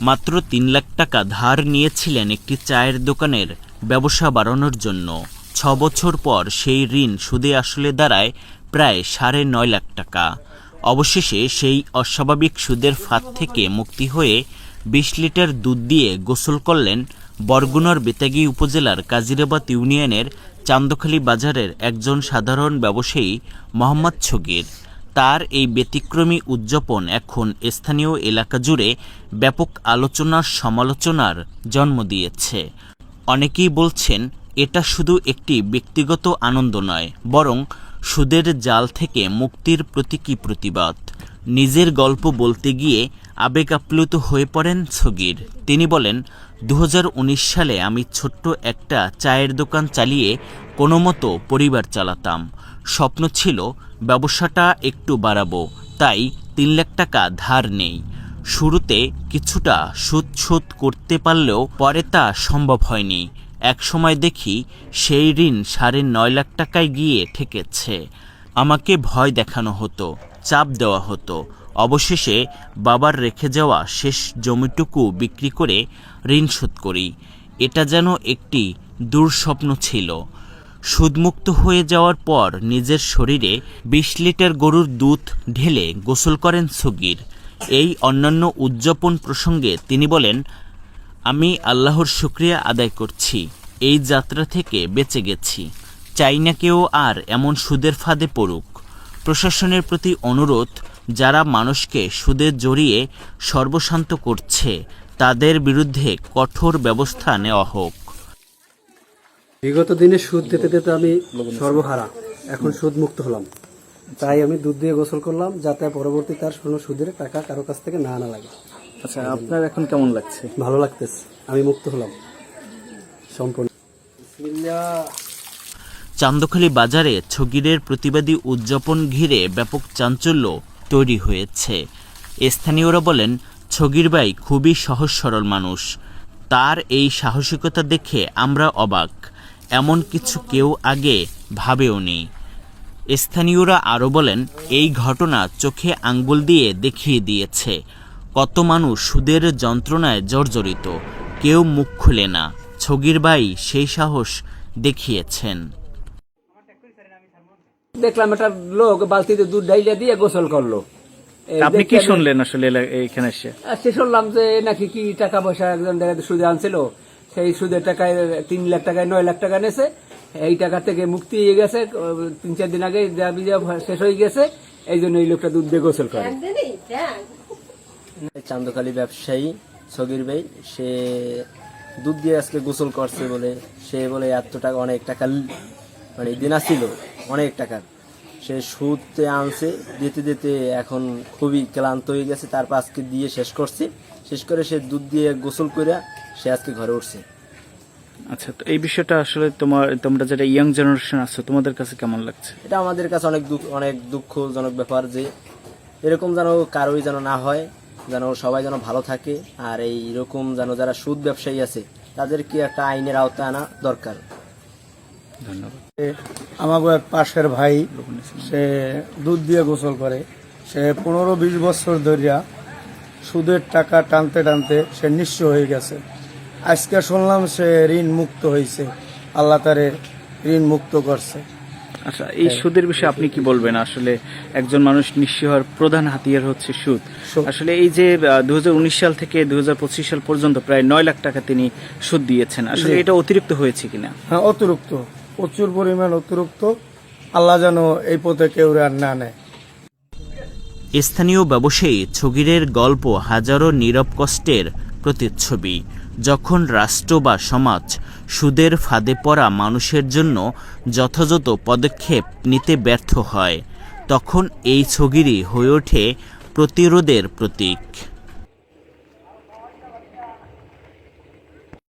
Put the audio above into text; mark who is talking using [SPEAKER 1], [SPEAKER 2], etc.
[SPEAKER 1] মাত্র ৩ লাখ টাকা ধার নিয়েছিলেন একটি চায়ের দোকানের ব্যবসা বাড়ানোর জন্য। ৬ বছর পর সেই ঋণ সুদে আসলে দাঁড়ায় প্রায় ৯.৫ লাখ টাকা। অবশেষে সেই অস্বাভাবিক সুদের ফাঁদ থেকে মুক্তি হয়ে ২০ লিটার দুধ দিয়ে গোসল করলেন বরগুনার বেতাগী উপজেলার কাজিরাবাদ ইউনিয়নের চান্দখালী বাজারের একজন সাধারণ ব্যবসায়ী মোহাম্মদ ছগির। তার এই ব্যতিক্রমী উদযাপন এখন স্থানীয় এলাকা জুড়ে ব্যাপক আলোচনার সমালোচনার জন্ম দিয়েছে। অনেকেই বলছেন এটা শুধু একটি ব্যক্তিগত আনন্দ নয়, বরং সুদের জাল থেকে মুক্তির প্রতীকী প্রতিবাদ। নিজের গল্প বলতে গিয়ে আবেগ আপ্লুত হয়ে পড়েন ছগির। তিনি বলেন, ২০১৯ সালে আমি ছোট্ট একটা চায়ের দোকান চালিয়ে কোনো মতো পরিবার চালাতাম। স্বপ্ন ছিল ব্যবসাটা একটু বাড়াবো, তাই ৩ লাখ টাকা ধার নেই। শুরুতে কিছুটা সুদ শোধ করতে পারলেও পরে তা সম্ভব হয়নি। একসময় দেখি সেই ঋণ ৯.৫ লাখ টাকায় গিয়ে ঠেকেছে। আমাকে ভয় দেখানো হতো, চাপ দেওয়া হতো। অবশেষে বাবার রেখে যাওয়া শেষ জমিটুকু বিক্রি করে ঋণ শোধ করি। এটা যেন একটি দুঃস্বপ্ন ছিল। সুদমুক্ত হয়ে যাওয়ার পর নিজের শরীরে ২০ লিটার গরুর দুধ ঢেলে গোসল করেন ছগির। এই অন্যান্য উদযাপন প্রসঙ্গে তিনি বলেন, আমি আল্লাহর শুকরিয়া আদায় করছি, এই যাত্রা থেকে বেঁচে গেছি। চাই না কেউ আর এমন সুদের ফাঁদে পড়ুক। প্রশাসনের প্রতি অনুরোধ, যারা মানুষকে সুদে জড়িয়ে সর্বশান্ত করছে তাদের বিরুদ্ধে কঠোর ব্যবস্থা নেওয়া হোক।
[SPEAKER 2] বিগত দিনে সুদ দিতে দিতে আমি সর্বহারা, এখন সুদ মুক্ত হলাম। তাই আমি দুধ দিয়ে গোসল করলাম, যাতে পরবর্তী তার কোনো সুদের টাকা কারো কাছ থেকে না আনা লাগে।
[SPEAKER 3] আচ্ছা, আপনার এখন কেমন লাগছে?
[SPEAKER 2] ভালো লাগতেছে, আমি মুক্ত হলাম সম্পূর্ণ।
[SPEAKER 1] চান্দখালী বাজারে ছগিরের প্রতিবাদী উদযাপন ঘিরে ব্যাপক চাঞ্চল্য তৈরি হয়েছে। স্থানীয়রা বলেন, ছগির ভাই খুবই সহজ সরল মানুষ। তার এই সাহসিকতা দেখে আমরা অবাক। এমন কিছু কেউ আগে ভাবেওনি। স্থানীয়রা আরও বলেন, এই ঘটনা চোখে আঙ্গুল দিয়ে দেখিয়ে দিয়েছে কত মানুষ সুদের যন্ত্রণায় জর্জরিত। কেউ মুখ খুলে না। ছগির ভাই সেই সাহস দেখিয়েছেন।
[SPEAKER 4] দেখলাম একটা লোক বালতিতে দুধ ডাইলে দিয়ে গোসল করলো।
[SPEAKER 3] আপনি কি শুনলেন আসলে এখানে এসে?
[SPEAKER 4] সে শুনলাম যে নাকি কি টাকা পয়সা একজন জায়গাতে সুদে আনছিল, সেই সুদের টাকায় ৩ লাখ টাকায় ৯ লাখ টাকা নেছে। এই টাকা থেকে মুক্তি হয়ে গেছে, ৩-৪ দিন আগে শেষ হয়ে গেছে। এই জন্য এই লোকটা দুধ দিয়ে গোসল করে।
[SPEAKER 5] চান্দখালী ব্যবসায়ী ছগির ভাই, সে দুধ দিয়ে আজকে গোসল করছে বলে, সে বলে এত টাকা, অনেক টাকা মানে দিন আসছিল, অনেক টাকা সে সুদে আনছে। দিতে দিতে এখন খুবই ক্লান্ত হয়ে গেছে। তারপর আজকে দিয়ে শেষ করছে। শেষ করে সে দুধ দিয়ে গোসল করে সে আজকে ঘরে উঠছে।
[SPEAKER 3] আচ্ছা, তো এই বিষয়টা আসলে তোমরা যেটা ইয়াং জেনারেশন আছো, তোমাদের কাছে কেমন লাগছে?
[SPEAKER 5] এটা আমাদের কাছে অনেক দুঃখজনক ব্যাপার যে এরকম যেন কারোই যেন না হয়, যেন সবাই যেন ভালো থাকে। আর এইরকম যেন যারা সুদ ব্যবসায়ী আছে তাদেরকে একটা আইনের আওতায় আনা দরকার।
[SPEAKER 3] ধন্যবাদ।
[SPEAKER 6] আমাকে এক পাশের ভাই, সে দুধ দিয়ে গোসল করে। সে ১৫-২০ বছর ধরিয়া সুদের টাকা টানতে টানতে সে নিঃস্ব হয়ে গেছে। আজকে শুনলাম সে ঋণ মুক্ত হয়েছে, আল্লাহ তারে ঋণ মুক্ত করছে।
[SPEAKER 3] আচ্ছা, এই সুদের বিষয়ে আপনি কি বলবেন? আসলে একজন মানুষ নিঃস্ব হওয়ার প্রধান হাতিয়ার হচ্ছে সুদ। আসলে এই যে ২০১৯ সাল থেকে ২০২৫ সাল পর্যন্ত প্রায় ৯ লাখ টাকা তিনি সুদ দিয়েছেন, আসলে এটা অতিরিক্ত হয়েছে কিনা?
[SPEAKER 6] হ্যাঁ, অতিরিক্ত, প্রচুর পরিমাণ অতিরিক্ত। আল্লাহ যেন এই পথে কেউ আর না নেয়।
[SPEAKER 1] স্থানীয় ব্যবসায়ী ছগিরের গল্প হাজারো নীরব কষ্টের প্রতিচ্ছবি। যখন রাষ্ট্র বা সমাজ সুদের ফাঁদে পড়া মানুষের জন্য যথাযথ পদক্ষেপ নিতে ব্যর্থ হয়, তখন এই ছগিরই হয়ে ওঠে প্রতিরোধের প্রতীক।